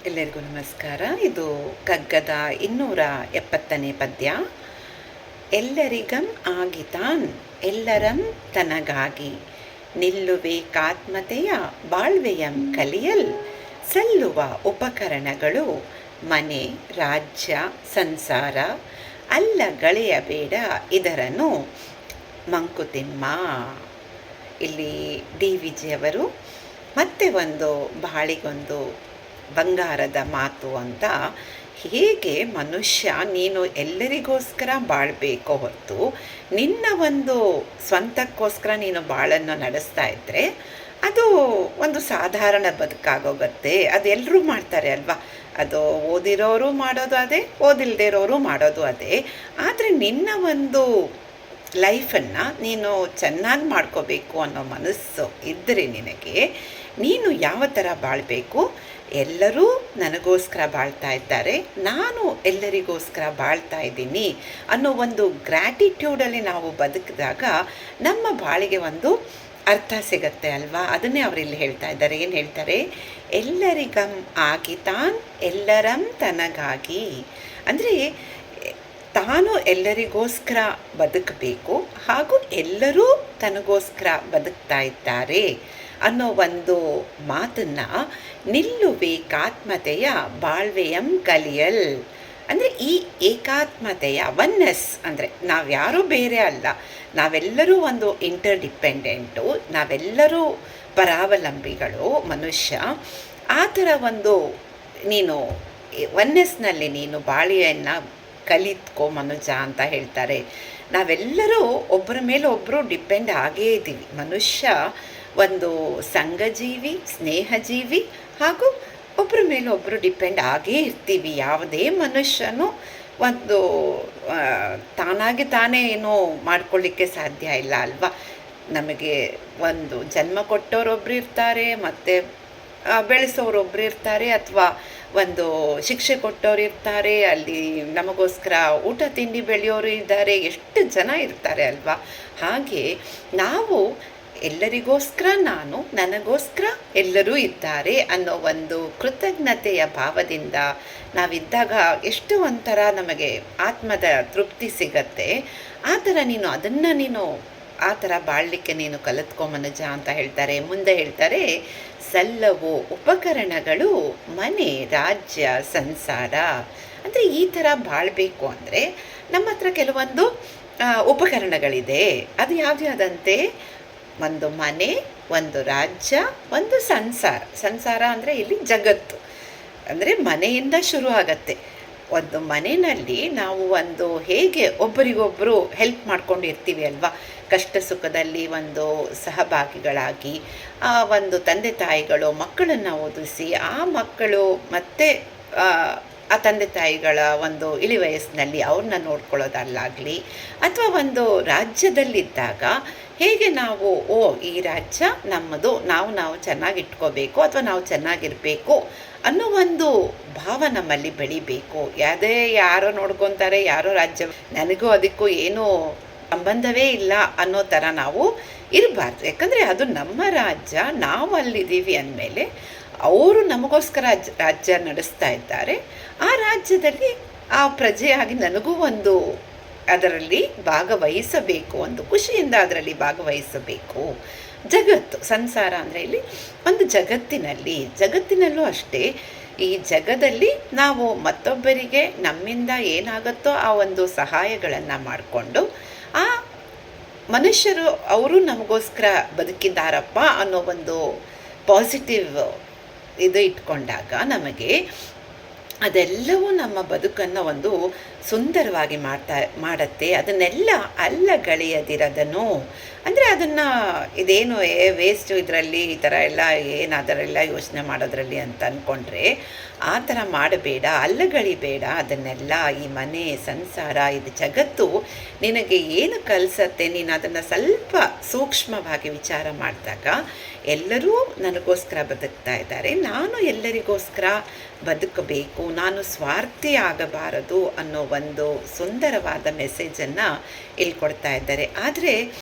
ಎಲ್ಲರಿಗೂ ನಮಸ್ಕಾರ. ಇದು ಕಗ್ಗದ 270ನೇ ಪದ್ಯ. ಎಲ್ಲರಿಗಂ ಆಗಿತಾನ್ ಎಲ್ಲರಂ ತನಗಾಗಿ ನಿಲ್ಲುವೇಕಾತ್ಮತೆಯ ಬಾಳ್ವೆಯಂ ಕಲಿಯಲ್ ಸಲ್ಲುವ ಉಪಕರಣಗಳು ಮನೆ, ರಾಜ್ಯ, ಸಂಸಾರ ಅಲ್ಲ ಗೆಳೆಯಬೇಡ ಇದರನು ಮಂಕುತಿಮ್ಮ. ಇಲ್ಲಿ ಡಿ ವಿಜಿಯವರು ಮತ್ತೆ ಒಂದು ಬಾಳಿಗೊಂದು ಬಂಗಾರದ ಮಾತು ಅಂತ, ಹೇಗೆ ಮನುಷ್ಯ ನೀನು ಎಲ್ಲರಿಗೋಸ್ಕರ ಬಾಳಬೇಕೋ ಹೊರತು ನಿನ್ನ ಒಂದು ಸ್ವಂತಕ್ಕೋಸ್ಕರ ನೀನು ಬಾಳನ್ನು ನಡೆಸ್ತಾ ಇದ್ದರೆ ಅದು ಒಂದು ಸಾಧಾರಣ ಬದುಕಾಗೋಗುತ್ತೆ. ಅದು ಎಲ್ಲರೂ ಮಾಡ್ತಾರೆ ಅಲ್ವಾ. ಅದು ಓದಿರೋರು ಮಾಡೋದು ಅದೇ, ಓದಿಲ್ದೇ ಇರೋರು ಮಾಡೋದು ಅದೇ. ಆದರೆ ನಿನ್ನ ಒಂದು ಲೈಫನ್ನು ನೀನು ಚೆನ್ನಾಗಿ ಮಾಡ್ಕೋಬೇಕು ಅನ್ನೋ ಮನಸ್ಸು ಇದ್ದರೆ ನಿನಗೆ, ನೀನು ಯಾವ ಥರ ಬಾಳಬೇಕು, ಎಲ್ಲರೂ ನನಗೋಸ್ಕರ ಬಾಳ್ತಾ ಇದ್ದಾರೆ, ನಾನು ಎಲ್ಲರಿಗೋಸ್ಕರ ಬಾಳ್ತಾ ಇದ್ದೀನಿ ಅನ್ನೋ ಒಂದು ಗ್ರ್ಯಾಟಿಟ್ಯೂಡಲ್ಲಿ ನಾವು ಬದುಕಿದಾಗ ನಮ್ಮ ಬಾಳಿಗೆ ಒಂದು ಅರ್ಥ ಸಿಗತ್ತೆ ಅಲ್ವಾ. ಅದನ್ನೇ ಅವರಿಲ್ಲಿ ಹೇಳ್ತಾ ಇದ್ದಾರೆ. ಏನು ಹೇಳ್ತಾರೆ? ಎಲ್ಲರಿಗಂ ಆಗಿತಾನ್ ಎಲ್ಲರಂ ತನಗಾಗಿ. ಅಂದರೆ ತಾನು ಎಲ್ಲರಿಗೋಸ್ಕರ ಬದುಕಬೇಕು ಹಾಗೂ ಎಲ್ಲರೂ ತನಗೋಸ್ಕರ ಬದುಕ್ತಾ ಇದ್ದಾರೆ ಅನ್ನೋ ಒಂದು ಮಾತನ್ನು ನಿಲ್ಲುವೇಕಾತ್ಮತೆಯ ಬಾಳ್ವೆಯಂ ಕಲಿಯಲ್. ಅಂದರೆ ಈ ಏಕಾತ್ಮತೆಯ ಒನ್ನೆಸ್ ಅಂದರೆ ನಾವ್ಯಾರೂ ಬೇರೆ ಅಲ್ಲ, ನಾವೆಲ್ಲರೂ ಒಂದು ಇಂಟರ್ಡಿಪೆಂಡೆಂಟು, ನಾವೆಲ್ಲರೂ ಪರಾವಲಂಬಿಗಳು ಮನುಷ್ಯ. ಆ ಥರ ಒಂದು ನೀನು ಒನ್ನೆಸ್ನಲ್ಲಿ ನೀನು ಬಾಳಿಯನ್ನು ಕಲಿತ್ಕೋ ಮನುಜ ಅಂತ ಹೇಳ್ತಾರೆ. ನಾವೆಲ್ಲರೂ ಒಬ್ಬರ ಮೇಲೆ ಒಬ್ಬರು ಡಿಪೆಂಡ್ ಆಗೇ ಇದ್ದೀವಿ. ಮನುಷ್ಯ ಒಂದು ಸಂಘಜೀವಿ, ಸ್ನೇಹಜೀವಿ ಹಾಗೂ ಒಬ್ಬರ ಮೇಲೆ ಒಬ್ಬರು ಡಿಪೆಂಡ್ ಆಗೇ ಇರ್ತೀವಿ. ಯಾವುದೇ ಮನುಷ್ಯನೂ ಒಂದು ತಾನಾಗಿ ತಾನೇ ಏನೋ ಮಾಡ್ಕೊಳ್ಳಿಕ್ಕೆ ಸಾಧ್ಯ ಇಲ್ಲ ಅಲ್ವಾ. ನಮಗೆ ಒಂದು ಜನ್ಮ ಕೊಟ್ಟವರೊಬ್ಬರು ಇರ್ತಾರೆ, ಮತ್ತು ಬೆಳೆಸೋರೊಬ್ಬರು ಇರ್ತಾರೆ, ಅಥವಾ ಒಂದು ಶಿಕ್ಷೆ ಕೊಟ್ಟವ್ರು ಇರ್ತಾರೆ, ಅಲ್ಲಿ ನಮಗೋಸ್ಕರ ಊಟ ತಿಂಡಿ ಬೆಳೆಯೋರು ಇದ್ದಾರೆ, ಎಷ್ಟು ಜನ ಇರ್ತಾರೆ ಅಲ್ವಾ. ಹಾಗೆ ನಾವು ಎಲ್ಲರಿಗೋಸ್ಕರ ನಾನು, ನನಗೋಸ್ಕರ ಎಲ್ಲರೂ ಇದ್ದಾರೆ ಅನ್ನೋ ಒಂದು ಕೃತಜ್ಞತೆಯ ಭಾವದಿಂದ ನಾವಿದ್ದಾಗ ಎಷ್ಟು ಒಂಥರ ನಮಗೆ ಆತ್ಮದ ತೃಪ್ತಿ ಸಿಗತ್ತೆ. ಆ ಥರ ನೀನು ಆ ಥರ ಬಾಳಲಿಕ್ಕೆ ನೀನು ಕಲಿತ್ಕೊ ಮನುಜ ಅಂತ ಹೇಳ್ತಾರೆ. ಮುಂದೆ ಹೇಳ್ತಾರೆ, ಸಲ್ಲವು ಉಪಕರಣಗಳು ಮನೆ, ರಾಜ್ಯ, ಸಂಸಾರ. ಅಂದರೆ ಈ ಥರ ಬಾಳಬೇಕು ಅಂದರೆ ನಮ್ಮ ಹತ್ರ ಕೆಲವೊಂದು ಉಪಕರಣಗಳಿದೆ. ಅದು ಯಾವ್ಯಾವುದಂತೆ? ಒಂದು ಮನೆ, ಒಂದು ರಾಜ್ಯ, ಒಂದು ಸಂಸಾರ. ಸಂಸಾರ ಅಂದರೆ ಇಲ್ಲಿ ಜಗತ್ತು, ಅಂದರೆ ಮನೆಯಿಂದ ಶುರು ಆಗತ್ತೆ. ಒಂದು ಮನೆಯಲ್ಲಿ ನಾವು ಒಂದು ಹೇಗೆ ಒಬ್ಬರಿಗೊಬ್ಬರು ಹೆಲ್ಪ್ ಮಾಡ್ಕೊಂಡಿರ್ತೀವಿ ಅಲ್ವಾ, ಕಷ್ಟ ಸುಖದಲ್ಲಿ ಒಂದು ಸಹಭಾಗಿಗಳಾಗಿ, ಆ ಒಂದು ತಂದೆ ತಾಯಿಗಳು ಮಕ್ಕಳನ್ನು ಓದಿಸಿ, ಆ ಮಕ್ಕಳು ಮತ್ತು ಆ ತಂದೆ ತಾಯಿಗಳ ಒಂದು ಇಳಿ ವಯಸ್ಸಿನಲ್ಲಿ ಅವ್ರನ್ನ ನೋಡ್ಕೊಳ್ಳೋದಲ್ಲಾಗಲಿ, ಅಥವಾ ಒಂದು ರಾಜ್ಯದಲ್ಲಿದ್ದಾಗ ಹೇಗೆ ನಾವು ಈ ರಾಜ್ಯ ನಮ್ಮದು, ನಾವು ಚೆನ್ನಾಗಿಟ್ಕೋಬೇಕು ಅಥವಾ ನಾವು ಚೆನ್ನಾಗಿರಬೇಕು ಅನ್ನೋ ಒಂದು ಭಾವ ನಮ್ಮಲ್ಲಿ ಬೆಳಿಬೇಕು. ಯಾರೋ ನೋಡ್ಕೊತಾರೆ, ಯಾರೋ ರಾಜ್ಯ, ನನಗೂ ಅದಕ್ಕೂ ಏನೂ ಸಂಬಂಧವೇ ಇಲ್ಲ ಅನ್ನೋ ಥರ ನಾವು ಇರಬಾರ್ದು. ಯಾಕಂದರೆ ಅದು ನಮ್ಮ ರಾಜ್ಯ, ನಾವು ಅಲ್ಲಿದ್ದೀವಿ ಅಂದಮೇಲೆ ಅವರು ನಮಗೋಸ್ಕರ ರಾಜ್ಯ ನಡೆಸ್ತಾ ಇದ್ದಾರೆ. ಆ ರಾಜ್ಯದಲ್ಲಿ ಆ ಪ್ರಜೆಯಾಗಿ ನನಗೂ ಒಂದು ಅದರಲ್ಲಿ ಭಾಗವಹಿಸಬೇಕು, ಒಂದು ಖುಷಿಯಿಂದ ಅದರಲ್ಲಿ ಭಾಗವಹಿಸಬೇಕು. ಜಗತ್ತು, ಸಂಸಾರ ಅಂದರೆ ಇಲ್ಲಿ ಒಂದು ಜಗತ್ತಿನಲ್ಲೂ ಅಷ್ಟೇ, ಈ ಜಗದಲ್ಲಿ ನಾವು ಮತ್ತೊಬ್ಬರಿಗೆ ನಮ್ಮಿಂದ ಏನಾಗುತ್ತೋ ಆ ಒಂದು ಸಹಾಯಗಳನ್ನು ಮಾಡಿಕೊಂಡು, ಆ ಮನುಷ್ಯರು ಅವರು ನಮಗೋಸ್ಕರ ಬದುಕಿದ್ದಾರಪ್ಪ ಅನ್ನೋ ಒಂದು ಪಾಸಿಟಿವ್ ಇದು ಇಟ್ಕೊಂಡಾಗ ನಮಗೆ ಅದೆಲ್ಲವೂ ನಮ್ಮ ಬದುಕನ್ನು ಒಂದು ಸುಂದರವಾಗಿ ಮಾಡುತ್ತೆ. ಅದನ್ನೆಲ್ಲ ಅಲ್ಲಗಳೆಯದಿರದನು ಅಂದರೆ ಅದನ್ನು ಇದೇನು ವೇಸ್ಟು ಇದರಲ್ಲಿ ಈ ಥರ ಎಲ್ಲ ಅದರೆಲ್ಲ ಯೋಚನೆ ಮಾಡೋದ್ರಲ್ಲಿ ಅಂತ ಅಂದ್ಕೊಂಡ್ರೆ ಆ ಥರ ಮಾಡಬೇಡ, ಅಲ್ಲಗಳಿಬೇಡ ಅದನ್ನೆಲ್ಲ. ಈ ಮನೆ, ಸಂಸಾರ, ಇದು ಜಗತ್ತು ನಿನಗೆ ಏನು ಕಲಿಸತ್ತೆ, ನೀನು ಅದನ್ನು ಸ್ವಲ್ಪ ಸೂಕ್ಷ್ಮವಾಗಿ ವಿಚಾರ ಮಾಡಿದಾಗ ಎಲ್ಲರೂ ನನಗೋಸ್ಕರ ಬದುಕ್ತಾ ಇದ್ದಾರೆ, ನಾನು ಎಲ್ಲರಿಗೋಸ್ಕರ ಬದುಕಬೇಕು, ನಾನು ಸ್ವಾರ್ಥಿ ಆಗಬಾರದು ಅನ್ನೋ ಒಂದು ಸುಂದರವಾದ ಮೆಸೇಜನ್ನು ಇಲ್ಲಿ ಕೊಡ್ತಾ ಇದ್ದಾರೆ. ಆದರೆ